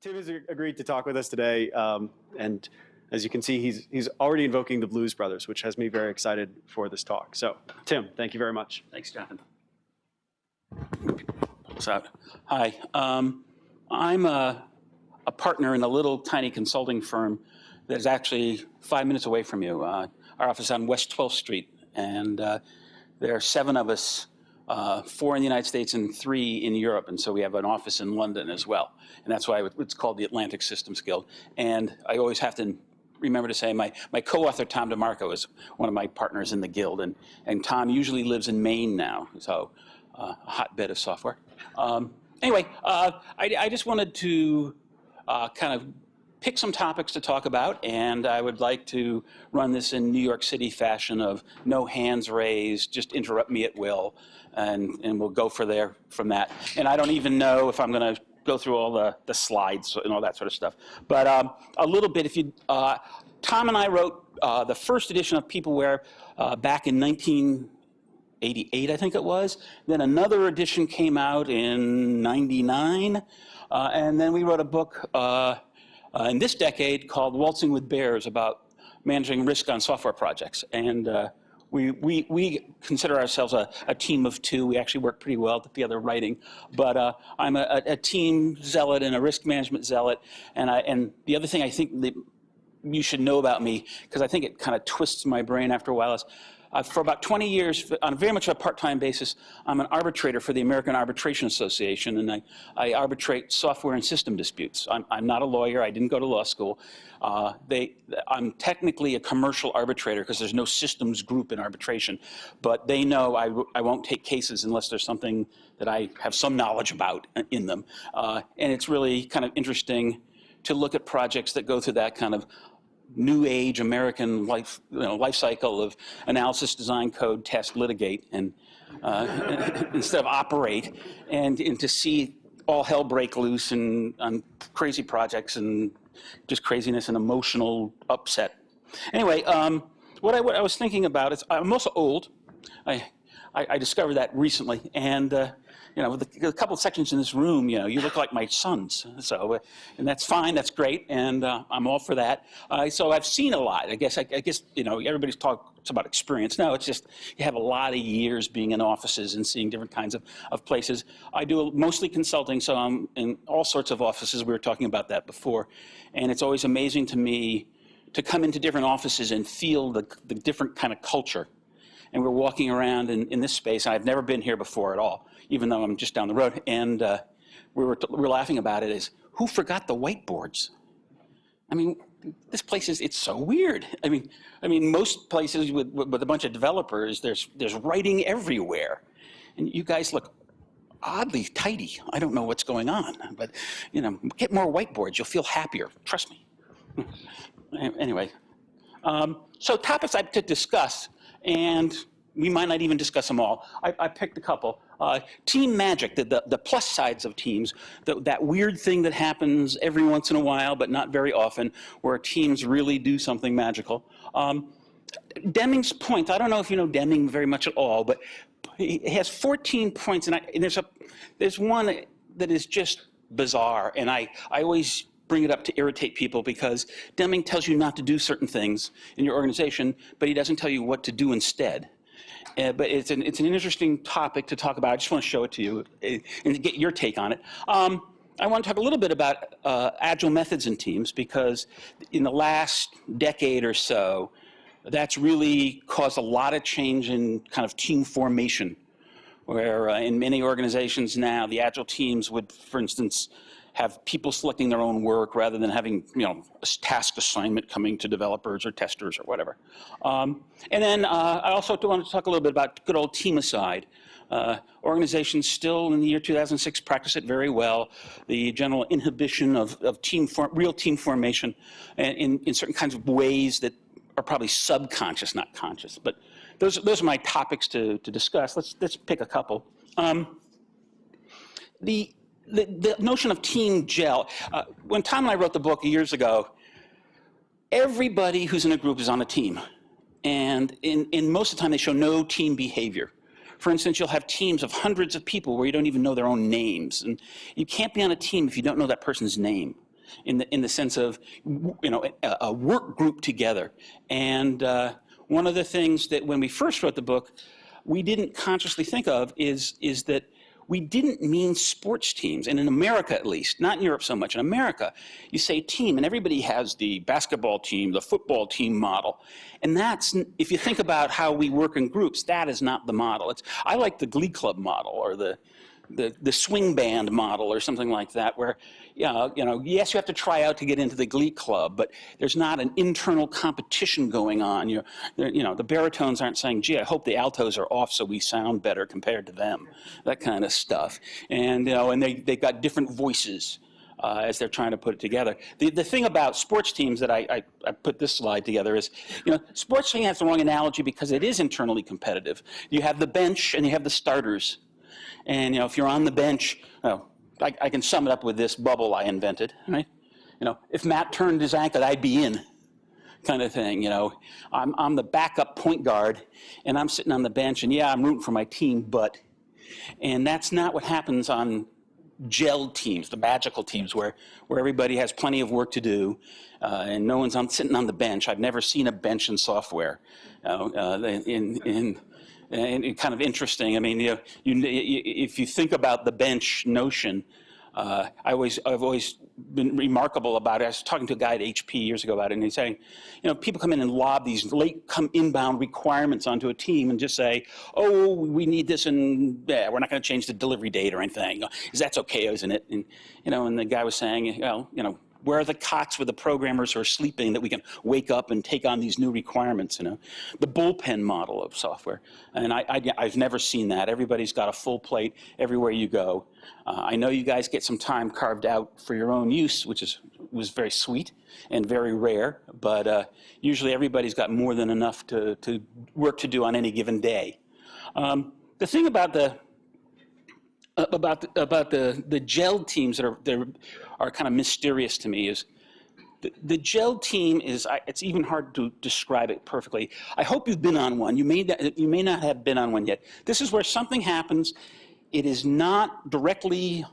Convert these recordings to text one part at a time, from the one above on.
Tim has agreed to talk with us today, and as you can see, he's already invoking the Blues Brothers, which has me very excited for this talk. So, Tim, thank you very much. Thanks, Jonathan. Hi, I'm a partner in a little tiny consulting firm that is actually 5 minutes away from you. Our office is on West 12th Street, and there are 7 of us, 4 in the United States and 3 in Europe, and so we have an office in London as well. And that's why it's called the Atlantic Systems Guild. And I always have to remember to say my co-author, Tom DeMarco, is one of my partners in the guild, and Tom usually lives in Maine now, so a hotbed of software. Anyway, I just wanted to kind of pick some topics to talk about, and I would like to run this in New York City fashion of no hands raised, just interrupt me at will, and we'll go from that. And I don't even know if I'm going to go through all the slides and all that sort of stuff. But a little bit, Tom and I wrote the first edition of Peopleware back in 1988, I think it was. Then another edition came out in '99, and then we wrote a book in this decade called Waltzing with Bears about managing risk on software projects. And we consider ourselves a team of 2. We actually work pretty well together writing. But I'm a team zealot and a risk management zealot. And the other thing I think that you should know about me, because I think it kind of twists my brain after a while, is for about 20 years, on very much a part-time basis, I'm an arbitrator for the American Arbitration Association, and I arbitrate software and system disputes. I'm not a lawyer. I didn't go to law school. I'm technically a commercial arbitrator because there's no systems group in arbitration, but they know I won't take cases unless there's something that I have some knowledge about in them. And it's really kind of interesting to look at projects that go through that kind of new age American life cycle of analysis, design, code, test, litigate, and instead of operate, and to see all hell break loose on crazy projects and just craziness and emotional upset. Anyway, what I was thinking about is I'm also old. I discovered that recently, and with a couple of sections in this room, you look like my sons. So, and that's fine, that's great, and I'm all for that. So I've seen a lot. I guess everybody talks about experience. No, it's just you have a lot of years being in offices and seeing different kinds of places. I do mostly consulting, so I'm in all sorts of offices. We were talking about that before, and it's always amazing to me to come into different offices and feel the different kind of culture. And we're walking around in this space, and I've never been here before at all, even though I'm just down the road. And we're laughing about it as, who forgot the whiteboards? I mean, this place it's so weird. I mean, most places with a bunch of developers, there's writing everywhere. And you guys look oddly tidy. I don't know what's going on, but get more whiteboards. You'll feel happier. Trust me. Anyway, so topics I to discuss. And we might not even discuss them all. I picked a couple. Team magic, the plus sides of teams, that weird thing that happens every once in a while, but not very often, where teams really do something magical. Deming's points, I don't know if you know Deming very much at all, but he has 14 points, and there's one that is just bizarre, and I always bring it up to irritate people because Deming tells you not to do certain things in your organization, but he doesn't tell you what to do instead. But it's an interesting topic to talk about. I just want to show it to you and to get your take on it. I want to talk a little bit about agile methods in teams, because in the last decade or so, that's really caused a lot of change in kind of team formation, where in many organizations now, the agile teams would, for instance, have people selecting their own work rather than having a task assignment coming to developers or testers or whatever. And then I also want to talk a little bit about good old team-aside. Organizations still in the year 2006 practice it very well. The general inhibition of real team formation in certain kinds of ways that are probably subconscious, not conscious. But those are my topics to discuss. Let's pick a couple. The notion of team gel. When Tom and I wrote the book years ago, everybody who's in a group is on a team. And in most of the time, they show no team behavior. For instance, you'll have teams of hundreds of people where you don't even know their own names. And you can't be on a team if you don't know that person's name. in the sense of, a work group together. And one of the things that when we first wrote the book, we didn't consciously think of is that we didn't mean sports teams, and in America at least, not in Europe so much. In America, you say team, and everybody has the basketball team, the football team model. And that's, if you think about how we work in groups, that is not the model. I like the Glee Club model, or the swing band model, or something like that, where, yes, you have to try out to get into the Glee Club, but there's not an internal competition going on. The baritones aren't saying, gee, I hope the altos are off so we sound better compared to them, that kind of stuff. And, and they've got different voices as they're trying to put it together. The thing about sports teams that I put this slide together is, sports team has the wrong analogy because it is internally competitive. You have the bench and you have the starters. And, if you're on the bench, I can sum it up with this bubble I invented, right? If Matt turned his ankle, I'd be in, kind of thing, I'm the backup point guard, and I'm sitting on the bench, and yeah, I'm rooting for my team, but, and that's not what happens on gel teams, the magical teams, where everybody has plenty of work to do, and no one's sitting on the bench. I've never seen a bench in software, and kind of interesting. I mean, if you think about the bench notion, I've always been remarkable about it. I was talking to a guy at HP years ago about it, and he's saying, people come in and lob these late inbound requirements onto a team and just say, oh, we need this, and yeah, we're not going to change the delivery date or anything. Because that's okay, isn't it? And and the guy was saying, where are the cots where the programmers are sleeping that we can wake up and take on these new requirements, The bullpen model of software. And I've never seen that. Everybody's got a full plate everywhere you go. I know you guys get some time carved out for your own use, which was very sweet and very rare, but usually everybody's got more than enough to work to do on any given day. The thing about the gel teams that are kind of mysterious to me is the gel team is, it's even hard to describe it perfectly. I hope you've been on one. You may not have been on one yet. This is where something happens. It is not directly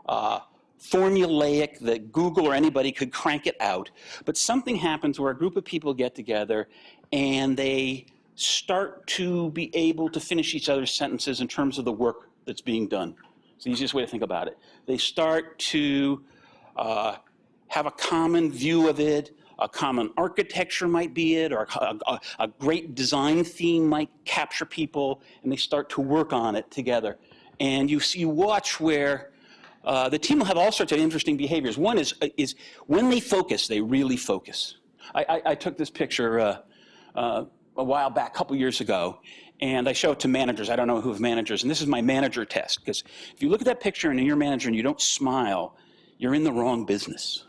formulaic that Google or anybody could crank it out, but something happens where a group of people get together and they start to be able to finish each other's sentences in terms of the work that's being done. It's the easiest way to think about it. They start to have a common view of it, a common architecture might be it, or a great design theme might capture people, and they start to work on it together. And you watch where the team will have all sorts of interesting behaviors. One is when they focus, they really focus. I took this picture a while back, a couple years ago, and I show it to managers. I don't know who have managers, and this is my manager test, because if you look at that picture and you're a manager and you don't smile, you're in the wrong business.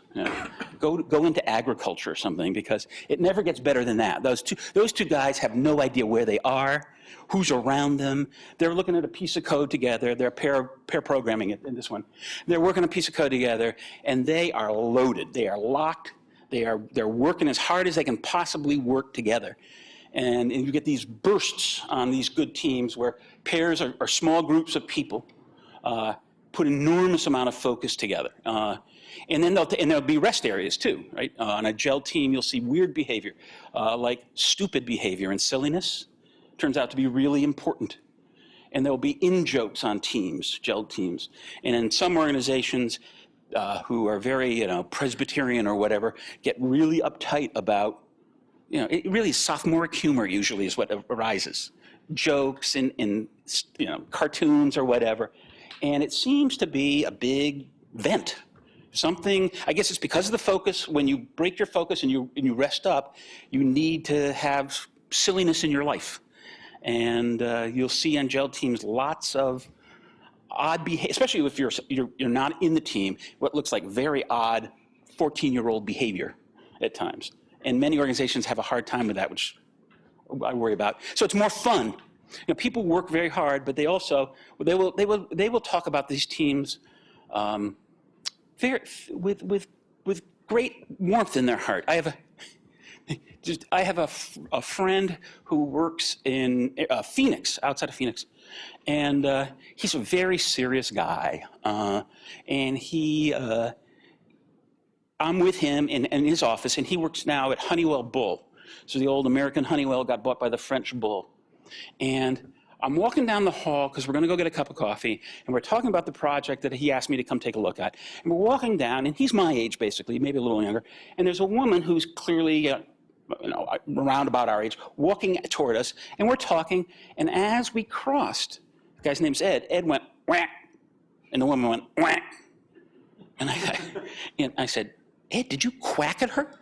Go into agriculture or something, because it never gets better than that. Those two guys have no idea where they are, who's around them. They're looking at a piece of code together. They're pair programming it in this one. They're working a piece of code together, and they are loaded. They are locked. They're working as hard as they can possibly work together. And you get these bursts on these good teams where pairs are small groups of people put enormous amount of focus together. And then there'll be rest areas too, right? On a gel team, you'll see weird behavior, like stupid behavior and silliness turns out to be really important. And there'll be in-jokes on teams, gel teams. And in some organizations who are very, Presbyterian or whatever, get really uptight about, it really is sophomoric humor usually is what arises. Jokes and cartoons or whatever. And it seems to be a big vent. Something, I guess it's because of the focus. When you break your focus and you rest up, you need to have silliness in your life. And you'll see on gel teams lots of odd behavior, especially if you're not in the team, what looks like very odd 14-year-old behavior at times. And many organizations have a hard time with that, which I worry about. So it's more fun. People work very hard, but they will talk about these teams with great warmth in their heart. I have a friend who works in Phoenix, outside of Phoenix, and he's a very serious guy. And I'm with him in his office, and he works now at Honeywell Bull. So the old American Honeywell got bought by the French Bull. And I'm walking down the hall because we're going to go get a cup of coffee, and we're talking about the project that he asked me to come take a look at. And we're walking down, and he's my age, basically, maybe a little younger. And there's a woman who's clearly, around about our age, walking toward us, and we're talking. And as we crossed, the guy's name's Ed. Ed went, whack, and the woman went, whack. And I said, Ed, did you quack at her?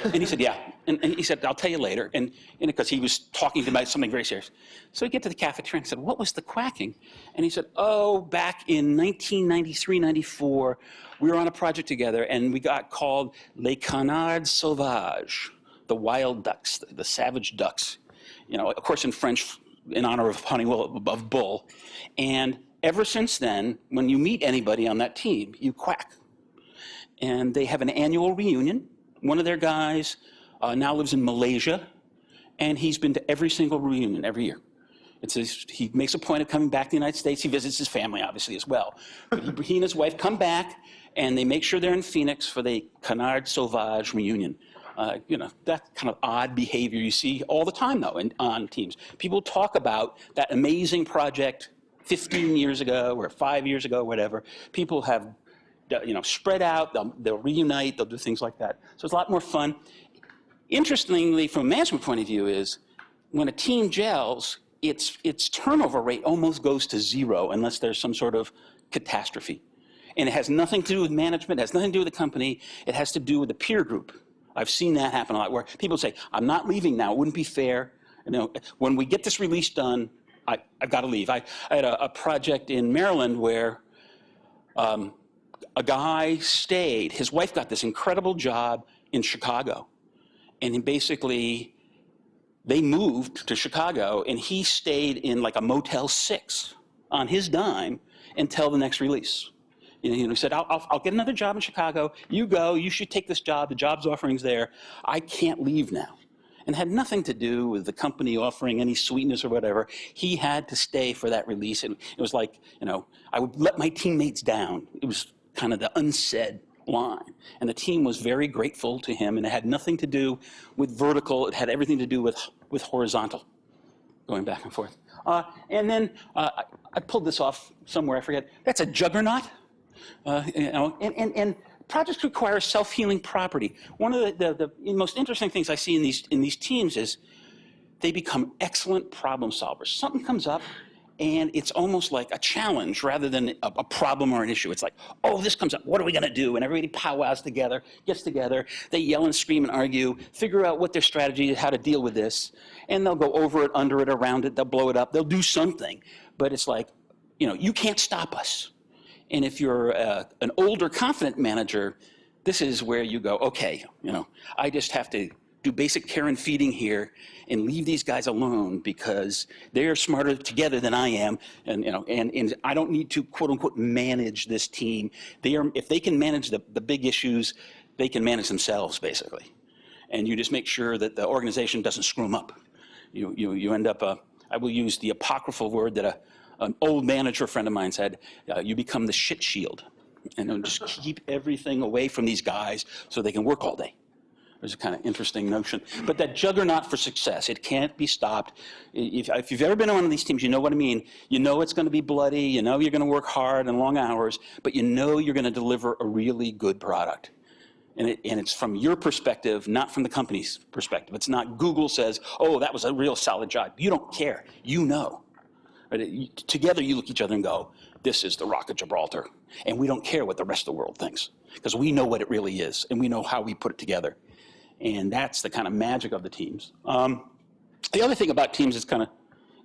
And he said, yeah. And he said, I'll tell you later. And because he was talking about something very serious. So we get to the cafeteria and said, what was the quacking? And he said, oh, back in 1993, 94, we were on a project together, and we got called Les Canards Sauvages, the wild ducks, the savage ducks. Of course, in French, in honor of Honeywell, of Bull. And ever since then, when you meet anybody on that team, you quack. And they have an annual reunion. One of their guys now lives in Malaysia, and he's been to every single reunion every year. He makes a point of coming back to the United States. He visits his family, obviously, as well. But he and his wife come back, and they make sure they're in Phoenix for the Canard Sauvage reunion. That kind of odd behavior you see all the time, though, on teams. People talk about that amazing project 15 years ago or 5 years ago, whatever. People have spread out, they'll reunite, they'll do things like that. So it's a lot more fun. Interestingly, from a management point of view, is when a team gels, its turnover rate almost goes to zero unless there's some sort of catastrophe. And it has nothing to do with management, it has nothing to do with the company, it has to do with the peer group. I've seen that happen a lot, where people say, I'm not leaving now, it wouldn't be fair. When we get this release done, I've got to leave. I had a project in Maryland where a guy stayed. His wife got this incredible job in Chicago. And they moved to Chicago, and he stayed in like a Motel 6 on his dime until the next release. He said, I'll get another job in Chicago. You go, you should take this job. The job's offering's there. I can't leave now. And it had nothing to do with the company offering any sweetness or whatever. He had to stay for that release. And it was like, I would let my teammates down. It was kind of the unsaid line. And the team was very grateful to him, and it had nothing to do with vertical. It had everything to do with horizontal, going back and forth. And then I pulled this off somewhere, I forget. That's a juggernaut. And projects require self-healing property. One of the most interesting things I see in these teams is they become excellent problem solvers. Something comes up, and it's almost like a challenge rather than a problem or an issue. It's like, oh, this comes up, what are we going to do? And everybody powwows together, gets together, they yell and scream and argue, figure out what their strategy is, how to deal with this, and they'll go over it, under it, around it, they'll blow it up, they'll do something. But it's like, you can't stop us. And if you're an older, confident manager, this is where you go, okay, I just have to do basic care and feeding here and leave these guys alone because they're smarter together than I am. And, and I don't need to, quote unquote, manage this team. If they can manage the big issues, they can manage themselves, basically. And you just make sure that the organization doesn't screw them up. You end up, I will use the apocryphal word that an old manager friend of mine said, you become the shit shield. And just keep everything away from these guys so they can work all day. There's a kind of interesting notion. But that juggernaut for success, it can't be stopped. If you've ever been on one of these teams, you know what I mean. You know it's going to be bloody. You know you're going to work hard and long hours. But you know you're going to deliver a really good product. And it's from your perspective, not from the company's perspective. It's not Google says, oh, that was a real solid job. You don't care. You know. Right? Together you look at each other and go, this is the Rock of Gibraltar. And we don't care what the rest of the world thinks. Because we know what it really is. And we know how we put it together. And that's the kind of magic of the teams. The other thing about teams that's kind of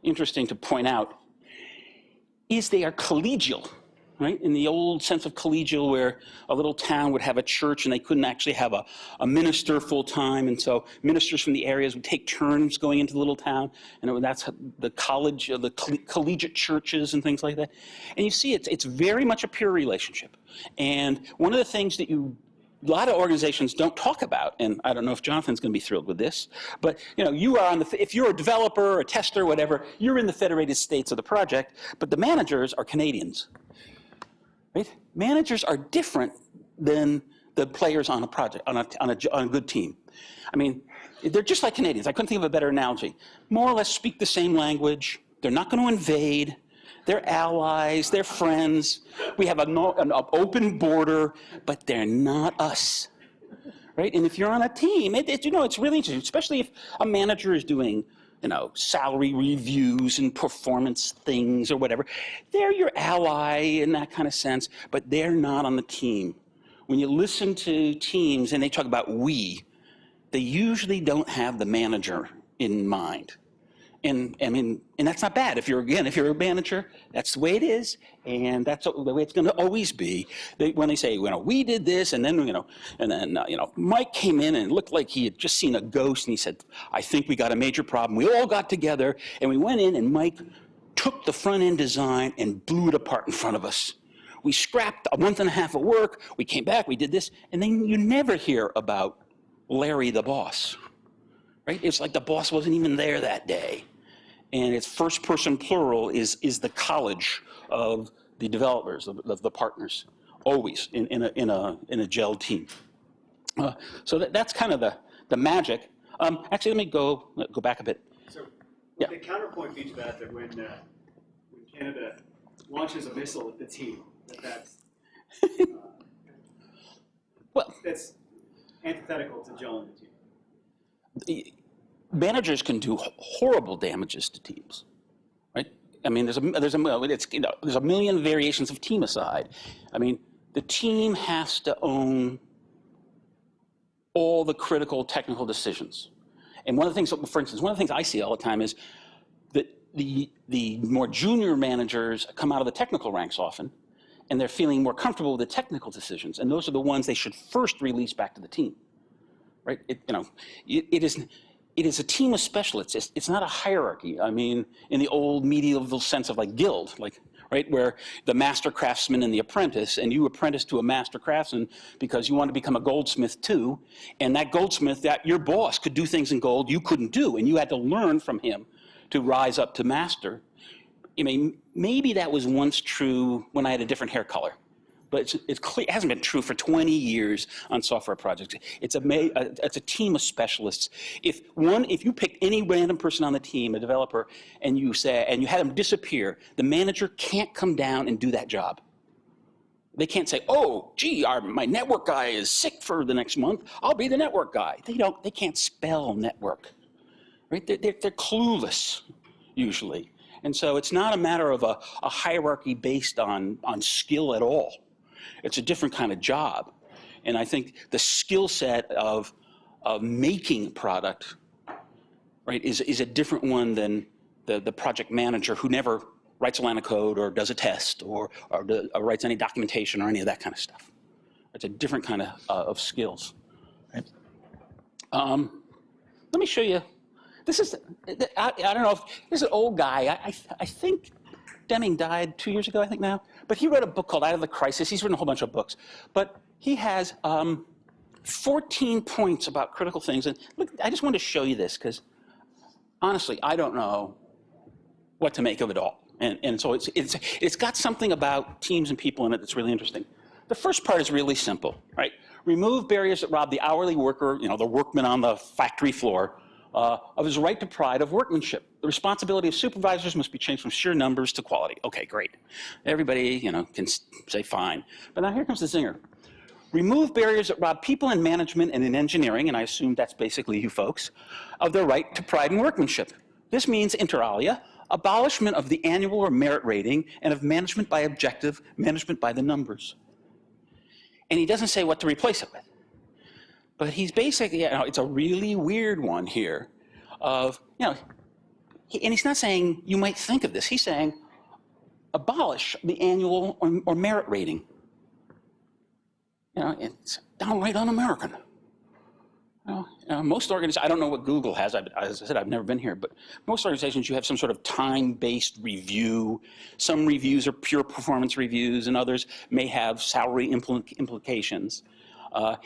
interesting to point out is they are collegial, right? In the old sense of collegial, where a little town would have a church and they couldn't actually have a minister full time. And so ministers from the areas would take turns going into the little town. And that's the college, the collegiate churches and things like that. And you see it's very much a peer relationship. And one of the things that a lot of organizations don't talk about, and I don't know if Jonathan's going to be thrilled with this, but you are if you're a developer or a tester, whatever, you're in the federated states of the project, but the managers are Canadians. Right? Managers are different than the players on a project, on a good team. I mean, they're just like Canadians. I couldn't think of a better analogy. More or less speak the same language. They're not going to invade. They're allies. They're friends. We have an open border, but they're not us, right? And if you're on a team, it's really interesting, especially if a manager is doing, salary reviews and performance things or whatever. They're your ally in that kind of sense, but they're not on the team. When you listen to teams and they talk about we, they usually don't have the manager in mind. And that's not bad. If you're a manager, that's the way it is, and that's the way it's going to always be. When they say, we did this, and then, Mike came in and it looked like he had just seen a ghost, and he said, I think we got a major problem. We all got together, and we went in, and Mike took the front-end design and blew it apart in front of us. We scrapped a month and a half of work. We came back. We did this, and then you never hear about Larry the boss, right? It's like the boss wasn't even there that day. And it's first person plural is the college of the developers, of the partners, always in a gelled team. So that's kind of the magic. Actually, let me go back a bit. So the counterpoint be to that when Canada launches a missile at the team, that's antithetical to gelling the team. Managers can do horrible damages to teams, right? I mean, there's a million variations of team-aside. I mean, the team has to own all the critical technical decisions. And one of the things, for instance, one of the things I see all the time is that the more junior managers come out of the technical ranks often, and they're feeling more comfortable with the technical decisions, and those are the ones they should first release back to the team, right? It is a team of specialists. It's not a hierarchy. I mean, in the old medieval sense of like guild, right, where the master craftsman and the apprentice, and you apprentice to a master craftsman because you want to become a goldsmith too, and that goldsmith, that your boss could do things in gold you couldn't do, and you had to learn from him to rise up to master. I mean, maybe that was once true when I had a different hair color. But it hasn't been true for 20 years on software projects. It's a team of specialists. If you pick any random person on the team, a developer, and you had them disappear, the manager can't come down and do that job. They can't say, "Oh, gee, my network guy is sick for the next month. I'll be the network guy." They can't spell network, right? They're clueless usually, and so it's not a matter of a hierarchy based on skill at all. It's a different kind of job. And I think the skill set of making a product, right, is a different one than the project manager who never writes a line of code or does a test or writes any documentation or any of that kind of stuff. It's a different kind of skills. Right? Let me show you. This is, I don't know if, this is an old guy. I think Deming died 2 years ago, I think now. But he wrote a book called Out of the Crisis. He's written a whole bunch of books. But he has 14 points about critical things. And look, I just wanted to show you this because, honestly, I don't know what to make of it all. And so it's got something about teams and people in it that's really interesting. The first part is really simple, right? Remove barriers that rob the hourly worker, the workman on the factory floor, of his right to pride of workmanship. The responsibility of supervisors must be changed from sheer numbers to quality. Okay, great. Everybody, can say fine. But now here comes the zinger. Remove barriers that rob people in management and in engineering, and I assume that's basically you folks, of their right to pride in workmanship. This means, inter alia, abolishment of the annual or merit rating and of management by objective, management by the numbers. And he doesn't say what to replace it with. But he's basically, it's a really weird one here of, and he's not saying you might think of this. He's saying abolish the annual or merit rating. It's downright un-American. Most organizations, I don't know what Google has. As I said, I've never been here, but most organizations, you have some sort of time-based review. Some reviews are pure performance reviews, and others may have salary implications.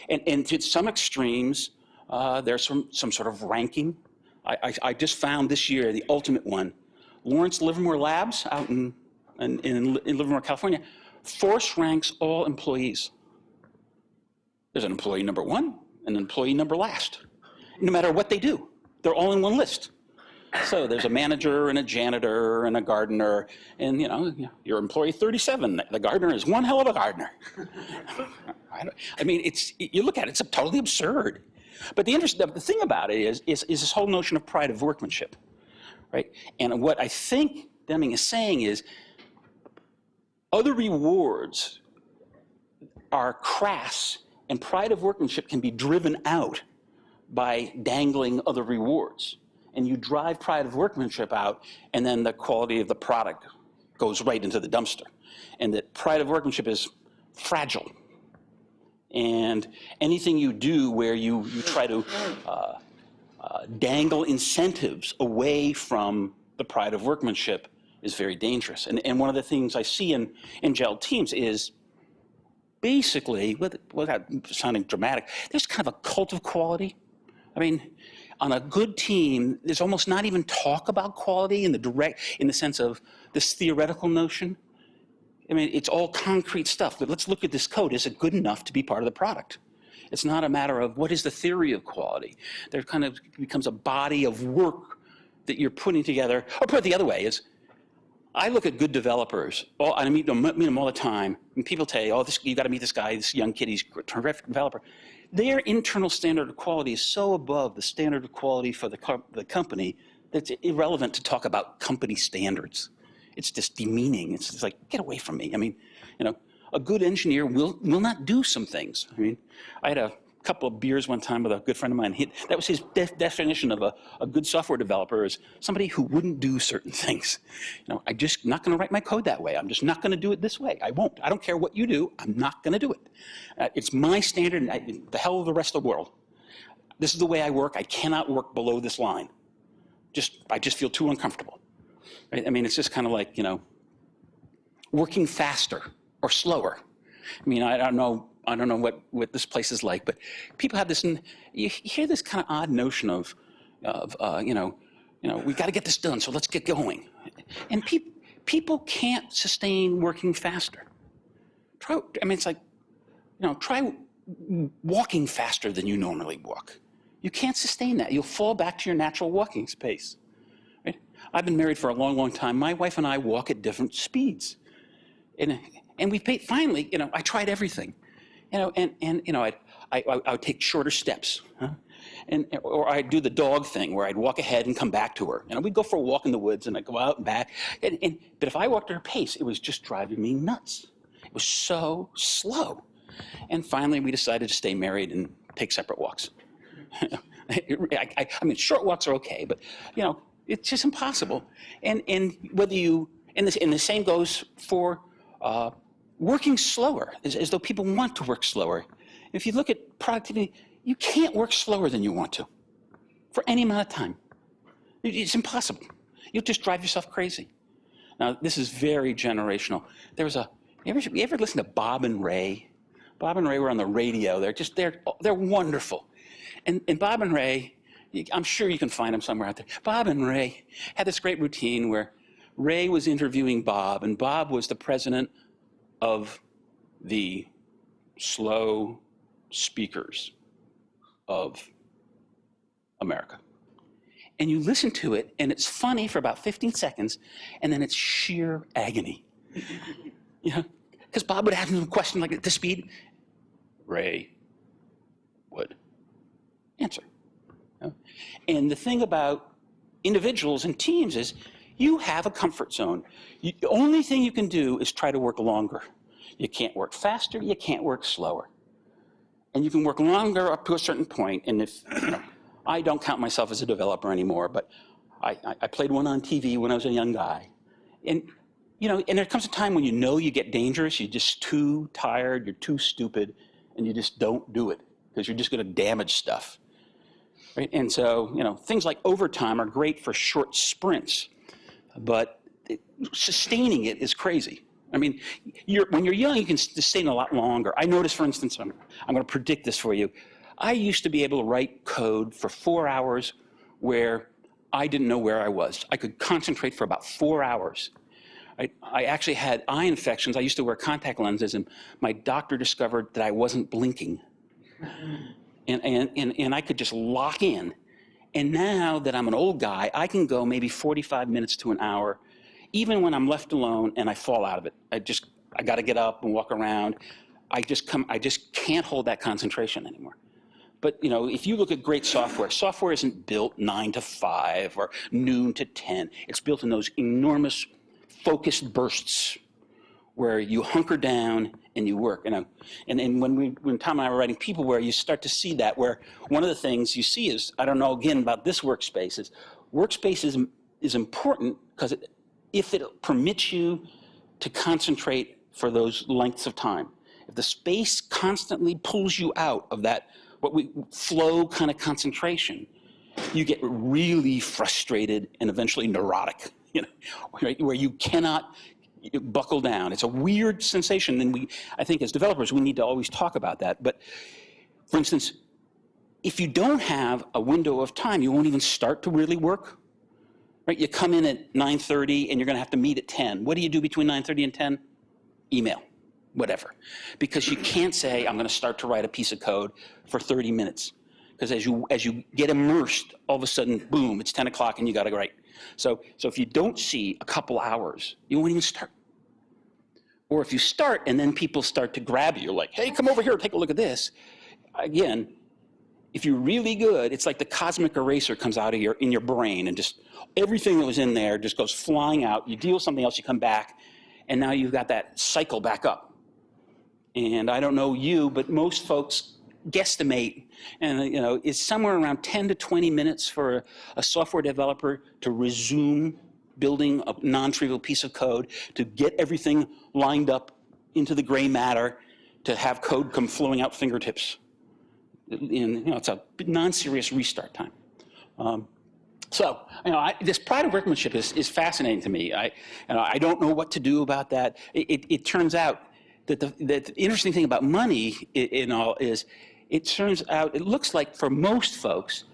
And to some extremes, there's some sort of ranking. I just found this year the ultimate one. Lawrence Livermore Labs out in Livermore, California, force ranks all employees. There's an employee number one and an employee number last. No matter what they do, they're all in one list. So there's a manager and a janitor and a gardener, and your employee 37, the gardener is one hell of a gardener. I mean, you look at it, it's totally absurd. But the thing about it is this whole notion of pride of workmanship, right? And what I think Deming is saying is other rewards are crass, and pride of workmanship can be driven out by dangling other rewards. And you drive pride of workmanship out, and then the quality of the product goes right into the dumpster. And that pride of workmanship is fragile. And anything you do where you try to dangle incentives away from the pride of workmanship is very dangerous. And one of the things I see in gel teams is basically, without sounding dramatic, there's kind of a cult of quality. I mean, on a good team, there's almost not even talk about quality in the sense of this theoretical notion. I mean, it's all concrete stuff. But let's look at this code. Is it good enough to be part of the product? It's not a matter of what is the theory of quality. There kind of becomes a body of work that you're putting together. Or put it the other way is, I look at good developers, and I meet them all the time, and people tell you, you got to meet this guy, this young kid, he's a terrific developer. Their internal standard of quality is so above the standard of quality for the company that it's irrelevant to talk about company standards. It's just demeaning. It's just like, get away from me. I mean, a good engineer will not do some things. I mean, I had a couple of beers one time with a good friend of mine. That was his definition of a good software developer, is somebody who wouldn't do certain things. I'm just not going to write my code that way. I'm just not going to do it this way. I won't. I don't care what you do. I'm not going to do it. It's my standard, and the hell of the rest of the world. This is the way I work. I cannot work below this line. I just feel too uncomfortable. Right? I mean, it's just kind of like, working faster or slower. I mean, I don't know what this place is like, but people have this, you hear this kind of odd notion of we got to get this done, so let's get going. And people can't sustain working faster. It's like, try walking faster than you normally walk. You can't sustain that. You'll fall back to your natural walking pace. Right? I've been married for a long, long time. My wife and I walk at different speeds. And we finally, I tried everything. I would take shorter steps, or I'd do the dog thing where I'd walk ahead and come back to her. We'd go for a walk in the woods, and I'd go out and back. But if I walked at her pace, it was just driving me nuts. It was so slow. And finally, we decided to stay married and take separate walks. I mean, short walks are okay, but it's just impossible. And whether and the same goes for working slower, as though people want to work slower. If you look at productivity, you can't work slower than you want to for any amount of time. It's impossible. You'll just drive yourself crazy. Now, this is very generational. You ever listen to Bob and Ray? Bob and Ray were on the radio. They're wonderful. And Bob and Ray, I'm sure you can find them somewhere out there. Bob and Ray had this great routine where Ray was interviewing Bob, and Bob was the president of the slow speakers of America. And you listen to it, and it's funny for about 15 seconds, and then it's sheer agony. Because Bob would ask him a question like at this speed, Ray would answer. And the thing about individuals and teams is you have a comfort zone. The only thing you can do is try to work longer. You can't work faster, you can't work slower. And you can work longer up to a certain point. And if, I don't count myself as a developer anymore, but I played one on TV when I was a young guy. And, and there comes a time when you get dangerous, you're just too tired, you're too stupid, and you just don't do it because you're just going to damage stuff. Right? And so, things like overtime are great for short sprints, but sustaining it is crazy. I mean, when you're young, you can sustain a lot longer. I noticed, for instance, I'm going to predict this for you. I used to be able to write code for 4 hours where I didn't know where I was. I could concentrate for about 4 hours. I actually had eye infections. I used to wear contact lenses, and my doctor discovered that I wasn't blinking. And I could just lock in. And now that I'm an old guy, I can go maybe 45 minutes to an hour, even when I'm left alone and I fall out of it. I got to get up and walk around. I just can't hold that concentration anymore. But if you look at great software isn't built 9 to 5 or noon to 10. It's built in those enormous focused bursts where you hunker down and you work. And when Tom and I were writing Peopleware, you start to see that, where one of the things you see is, I don't know again about this workspace, is workspace is important because if it permits you to concentrate for those lengths of time. If the space constantly pulls you out of that what we flow kind of concentration, you get really frustrated and eventually neurotic, right? Where you cannot buckle down. It's a weird sensation, and I think as developers, we need to always talk about that. But for instance, if you don't have a window of time, you won't even start to really work, right? You come in at 9:30 and you're gonna have to meet at 10. What do you do between 9:30 and 10? Email. Whatever, because you can't say, I'm going to start to write a piece of code for 30 minutes. Because as you get immersed, all of a sudden, boom, it's 10 o'clock and you got to write. So if you don't see a couple hours, you won't even start. Or if you start and then people start to grab you, like, hey, come over here, take a look at this. Again, if you're really good, it's like the cosmic eraser comes out of in your brain, and just everything that was in there just goes flying out. You deal with something else, you come back, and now you've got that cycle back up. And I don't know you, but most folks guesstimate, and it's somewhere around 10 to 20 minutes for a software developer to resume building a non-trivial piece of code, to get everything lined up into the gray matter, to have code come flowing out fingertips. It's a non-serious restart time. This pride of workmanship is fascinating to me. I don't know what to do about that. It turns out that the interesting thing about money in all is, it turns out, it looks like for most folks,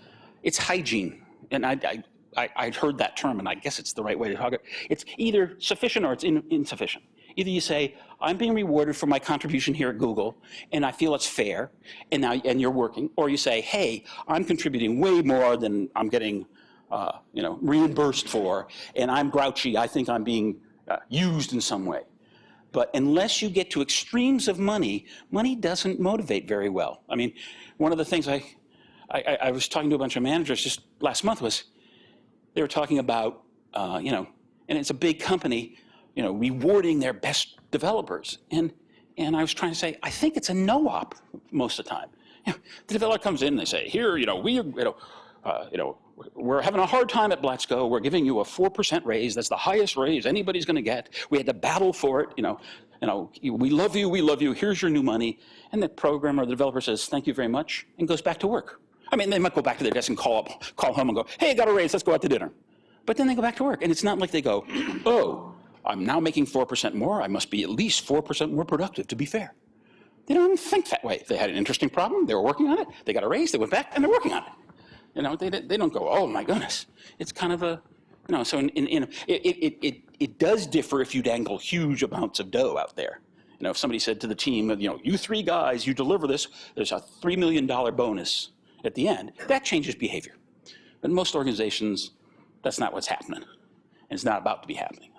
it's hygiene. And I'd heard that term, and I guess it's the right way to talk it. It's either sufficient or it's insufficient. Either you say, I'm being rewarded for my contribution here at Google, and I feel it's fair, and you're working. Or you say, hey, I'm contributing way more than I'm getting reimbursed for, and I'm grouchy. I think I'm being used in some way. But unless you get to extremes of money doesn't motivate very well. I mean, one of the things I was talking to a bunch of managers just last month was, they were talking about, and it's a big company, rewarding their best developers. And I was trying to say, I think it's a no-op most of the time. The developer comes in and they say, here, we're having a hard time at Blatzko. We're giving you a 4% raise. That's the highest raise anybody's going to get. We had to battle for it. We love you. Here's your new money. And the programmer, the developer says, thank you very much, and goes back to work. I mean, they might go back to their desk and call home and go, hey, I got a raise. Let's go out to dinner. But then they go back to work. And it's not like they go, oh, I'm now making 4% more. I must be at least 4% more productive to be fair. They don't even think that way. They had an interesting problem. They were working on it. They got a raise. They went back and they're working on it. They don't go, oh my goodness. It's kind of a, so it does differ if you dangle huge amounts of dough out there. If somebody said to the team, you 3 guys, you deliver this, there's a $3 million bonus at the end, that changes behavior. But in most organizations, that's not what's happening. And it's not about to be happening,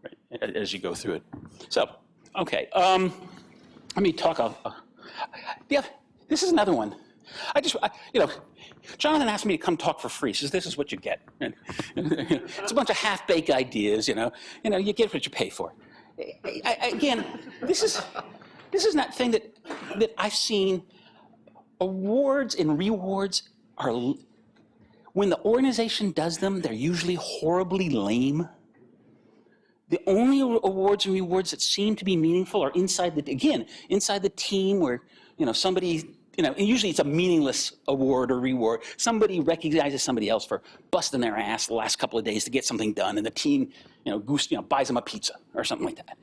right, as you go through it. So, okay, let me talk, yeah, this is another one. Jonathan asked me to come talk for free. He says, this is what you get. And, it's a bunch of half-baked ideas, you get what you pay for. Again, this is that thing that I've seen. Awards and rewards are, when the organization does them, they're usually horribly lame. The only awards and rewards that seem to be meaningful are inside the team, where, somebody, and usually it's a meaningless award or reward. Somebody recognizes somebody else for busting their ass the last couple of days to get something done, and the team, buys them a pizza or something like that.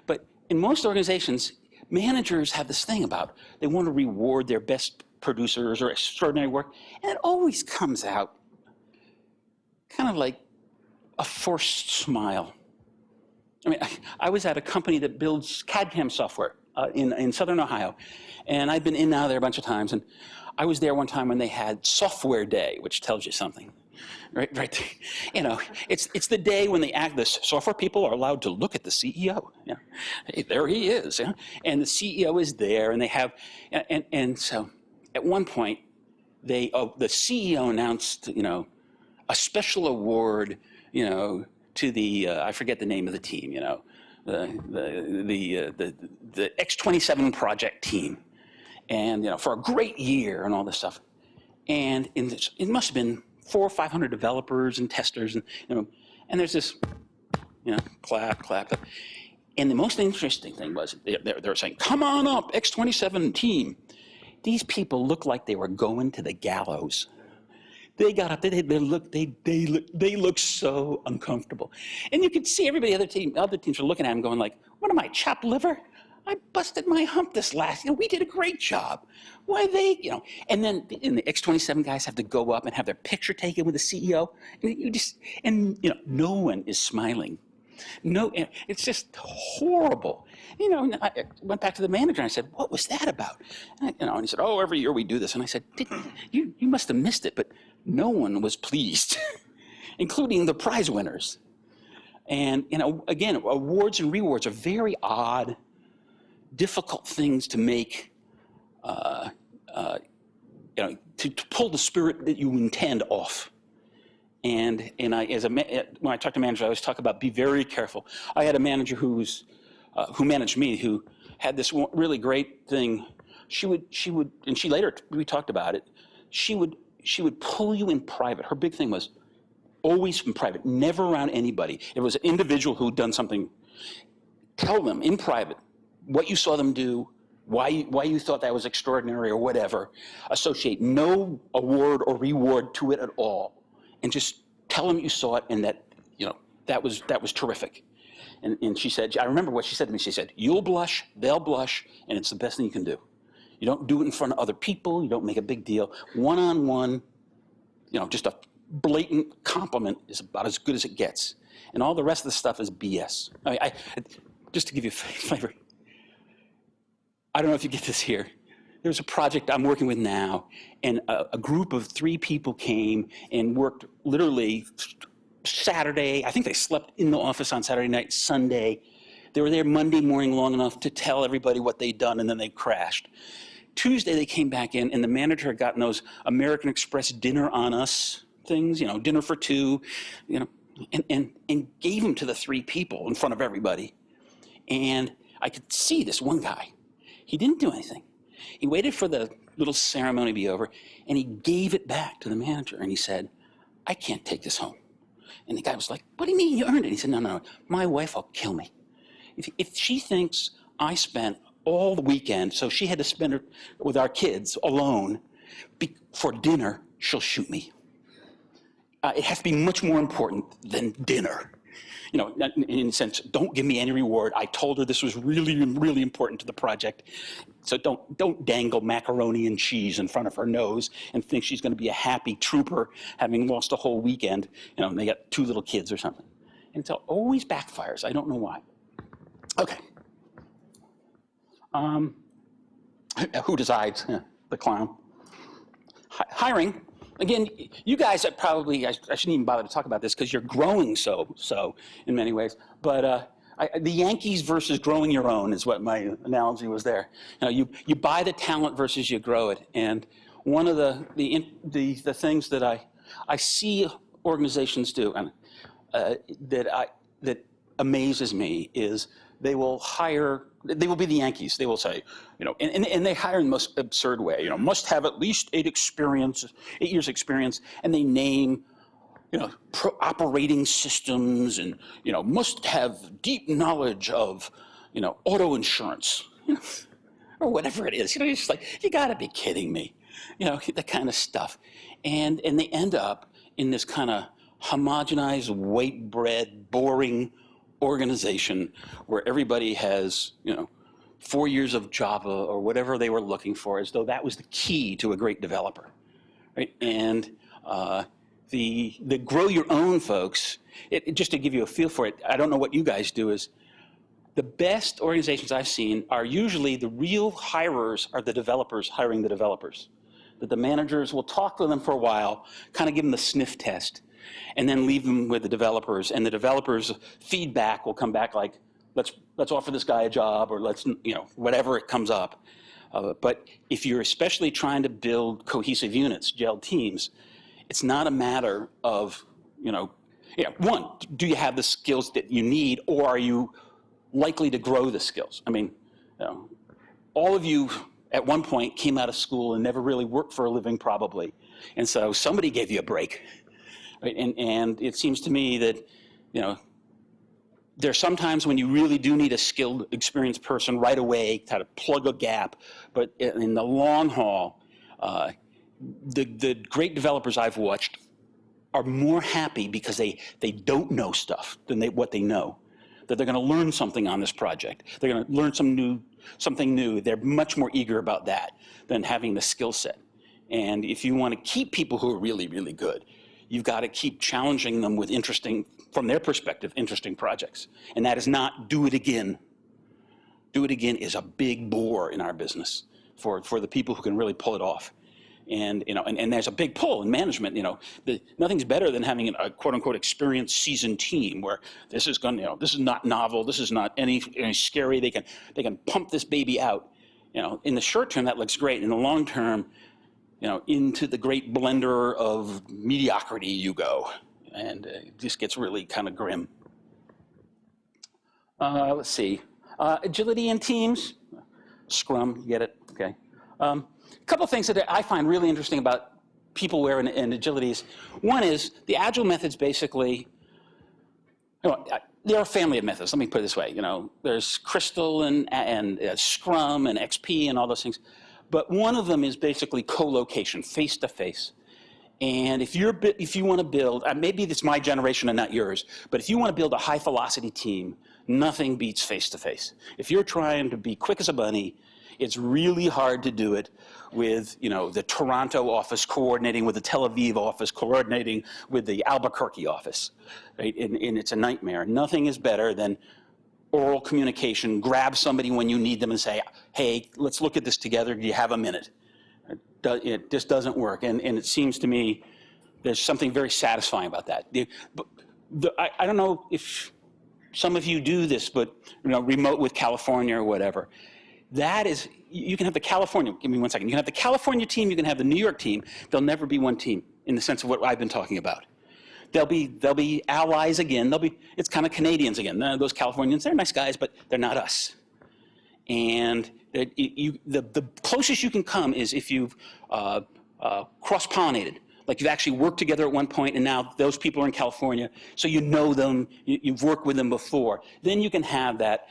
But in most organizations, managers have this thing about, they want to reward their best producers or extraordinary work, and it always comes out kind of like a forced smile. I mean, I was at a company that builds CAD/CAM software, in Southern Ohio. And I've been in and out of there a bunch of times. And I was there one time when they had Software Day, which tells you something. Right. You know, it's the day when the software people are allowed to look at the CEO. You know, hey, there he is. You know? And the CEO is there, and they have, and so at one point, the CEO announced, you know, a special award, you know, to the I forget the name of the team, you know, the X27 project team, and you know, for a great year and all this stuff, and it must have been 400 or 500 developers and testers, and you know, and there's this, you know, clap. And the most interesting thing was they're saying, "Come on up, X27 team." These people looked like they were going to the gallows. They got up. They look so uncomfortable, and you could see everybody other teams were looking at them, going like, "What am I, chopped liver? I busted my hump this last. You know, we did a great job. Why they, you know?" And then the X27 guys have to go up and have their picture taken with the CEO, and you know, no one is smiling. No, it's just horrible. You know, and I went back to the manager and I said, "What was that about?" And you know, and he said, "Oh, every year we do this." And I said, You must have missed it," but no one was pleased, including the prize winners. And you know, again, awards and rewards are very odd, difficult things to make. You know, to pull the spirit that you intend off. And when I talk to managers, I always talk about be very careful. I had a manager who managed me, who had this really great thing. She would, and she later, we talked about it. She would pull you in private. Her big thing was always in private, never around anybody. If it was an individual who'd done something, tell them in private what you saw them do, why you thought that was extraordinary or whatever. Associate no award or reward to it at all. And just tell them you saw it and that, you know, that was terrific. And she said, I remember what she said to me. She said, "You'll blush, they'll blush, and it's the best thing you can do. You don't do it in front of other people. You don't make a big deal. One-on-one, you know, just a blatant compliment is about as good as it gets. And all the rest of the stuff is BS. I mean, just to give you a flavor, I don't know if you get this here. There's a project I'm working with now, and a group of 3 people came and worked literally Saturday. I think they slept in the office on Saturday night, Sunday. They were there Monday morning long enough to tell everybody what they'd done, and then they crashed. Tuesday, they came back in, and the manager had gotten those American Express dinner on us things, you know, dinner for 2, you know, and gave them to the 3 people in front of everybody. And I could see this one guy. He didn't do anything. He waited for the little ceremony to be over, and he gave it back to the manager, and he said, "I can't take this home." And the guy was like, "What do you mean you earned it?" He said, No, my wife will kill me. If she thinks I spent all the weekend, so she had to spend it with our kids alone for dinner, she'll shoot me. It has to be much more important than dinner. You know, in a sense, don't give me any reward. I told her this was really, really important to the project. So don't dangle macaroni and cheese in front of her nose and think she's going to be a happy trooper having lost a whole weekend. You know, and they got 2 little kids or something. And so always backfires. I don't know why. Okay. Who decides? The clown. Hiring. Again, you guys are probably, I shouldn't even bother to talk about this because you're growing so in many ways. But the Yankees versus growing your own is what my analogy was there. You know, you buy the talent versus you grow it. And one of the things that I see organizations do and that amazes me is they will be the Yankees. They will say, you know, and they hire in the most absurd way, you know, must have at least 8 years experience, and they name, you know, operating systems and, you know, must have deep knowledge of, you know, auto insurance, you know, or whatever it is. You know, you're just like, you gotta be kidding me, you know, that kind of stuff. And they end up in this kind of homogenized, white bread, boring organization where everybody has, you know, 4 years of Java or whatever they were looking for, as though that was the key to a great developer, right? And the grow your own folks, just to give you a feel for it, I don't know what you guys do, is the best organizations I've seen are usually the real hirers are the developers hiring the developers. That the managers will talk to them for a while, kind of give them the sniff test, and then leave them with the developers. And the developers' feedback will come back like, let's offer this guy a job, or let's, whatever it comes up. But if you're especially trying to build cohesive units, gelled teams, it's not a matter of, one, do you have the skills that you need, or are you likely to grow the skills? I mean, all of you at one point came out of school and never really worked for a living probably. And so somebody gave you a break. Right? And it seems to me that, there's sometimes when you really do need a skilled, experienced person right away to plug a gap. But in the long haul, the great developers I've watched are more happy because they don't know stuff than what they know. That they're going to learn something on this project. They're going to learn something new. They're much more eager about that than having the skill set. And if you want to keep people who are really, really good, you've got to keep challenging them with interesting, from their perspective, interesting projects. And that is not do it again. Do it again is a big bore in our business for the people who can really pull it off. And there's a big pull in management. Nothing's better than having a quote unquote experienced, seasoned team where this is not novel, this is not any scary. They can pump this baby out. In the short term that looks great. In the long term, into the great blender of mediocrity you go, and it just gets really kind of grim. Let's see, agility in teams, Scrum, you get it, okay. A couple of things that I find really interesting about Peopleware and agilities. One is the agile methods basically, there are a family of methods, let me put it this way. There's Crystal and Scrum and XP and all those things. But one of them is basically co-location, face-to-face. And if you want to build, maybe it's my generation and not yours, but if you want to build a high-velocity team, nothing beats face-to-face. If you're trying to be quick as a bunny, it's really hard to do it with, the Toronto office coordinating with the Tel Aviv office, coordinating with the Albuquerque office, right? And it's a nightmare. Nothing is better than oral communication. Grab somebody when you need them and say, hey, let's look at this together. Do you have a minute? It just doesn't work. And it seems to me there's something very satisfying about that. I don't know if some of you do this, but remote with California or whatever. That is, you can have the California, give me one second. You can have the California team, you can have the New York team. There'll never be one team in the sense of what I've been talking about. They'll be allies again. It's kind of Canadians again. Those Californians, they're nice guys, but they're not us. And the closest you can come is if you've cross-pollinated. Like you've actually worked together at one point and now those people are in California, so you know them, you've worked with them before. Then you can have that